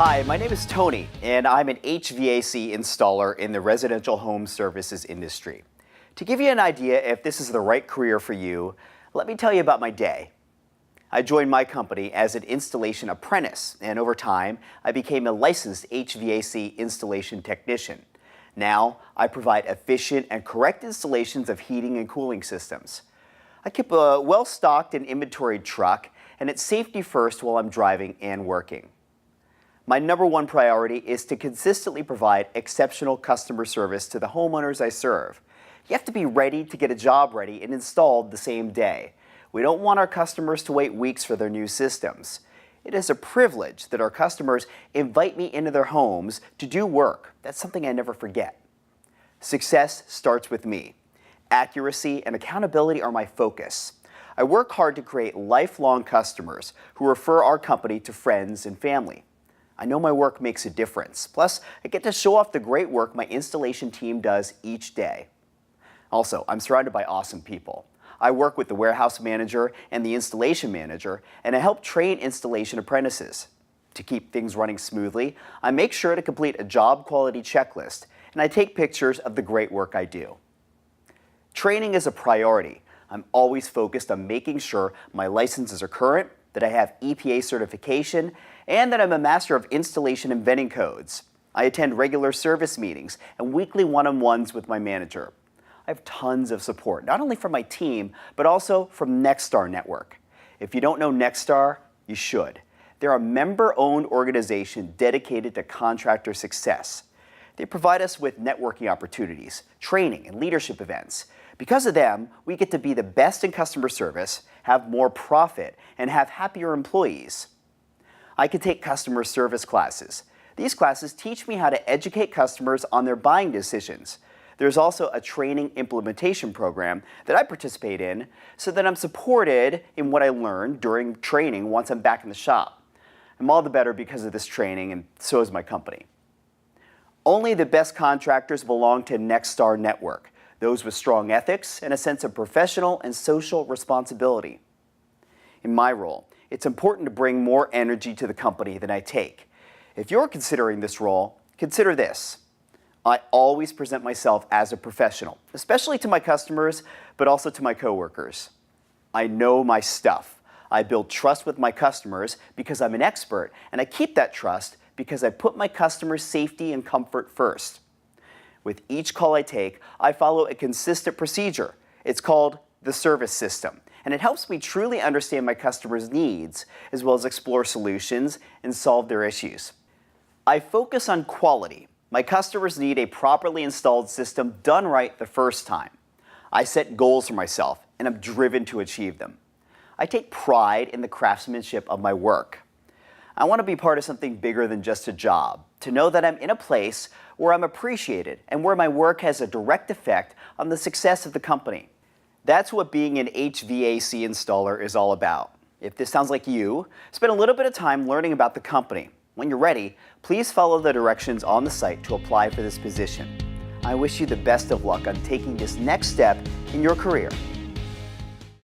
Hi, my name is Tony, and I'm an HVAC installer in the residential home services industry. To give you an idea if this is the right career for you, let me tell you about my day. I joined my company as an installation apprentice, and over time, I became a licensed HVAC installation technician. Now, I provide efficient and correct installations of heating and cooling systems. I keep a well-stocked and inventoried truck, and it's safety first while I'm driving and working. My number one priority is to consistently provide exceptional customer service to the homeowners I serve. You have to be ready to get a job ready and installed the same day. We don't want our customers to wait weeks for their new systems. It is a privilege that our customers invite me into their homes to do work. That's something I never forget. Success starts with me. Accuracy and accountability are my focus. I work hard to create lifelong customers who refer our company to friends and family. I know my work makes a difference. Plus, I get to show off the great work my installation team does each day. Also, I'm surrounded by awesome people. I work with the warehouse manager and the installation manager, and I help train installation apprentices. To keep things running smoothly, I make sure to complete a job quality checklist, and I take pictures of the great work I do. Training is a priority. I'm always focused on making sure my licenses are current, that I have EPA certification, and that I'm a master of installation and venting codes. I attend regular service meetings and weekly one-on-ones with my manager. I have tons of support, not only from my team, but also from Nexstar Network. If you don't know Nexstar, you should. They're a member-owned organization dedicated to contractor success. They provide us with networking opportunities, training, and leadership events. Because of them, we get to be the best in customer service, have more profit, and have happier employees. I can take customer service classes. These classes teach me how to educate customers on their buying decisions. There's also a training implementation program that I participate in so that I'm supported in what I learn during training once I'm back in the shop. I'm all the better because of this training, and so is my company. Only the best contractors belong to Nexstar Network, those with strong ethics and a sense of professional and social responsibility. In my role, it's important to bring more energy to the company than I take. If you're considering this role, consider this. I always present myself as a professional, especially to my customers, but also to my coworkers. I know my stuff. I build trust with my customers because I'm an expert, and I keep that trust because I put my customers' safety and comfort first. With each call I take, I follow a consistent procedure. It's called the service system, and it helps me truly understand my customers' needs, as well as explore solutions and solve their issues. I focus on quality. My customers need a properly installed system done right the first time. I set goals for myself, and I'm driven to achieve them. I take pride in the craftsmanship of my work. I want to be part of something bigger than just a job, to know that I'm in a place where I'm appreciated and where my work has a direct effect on the success of the company. That's what being an HVAC installer is all about. If this sounds like you, spend a little bit of time learning about the company. When you're ready, please follow the directions on the site to apply for this position. I wish you the best of luck on taking this next step in your career.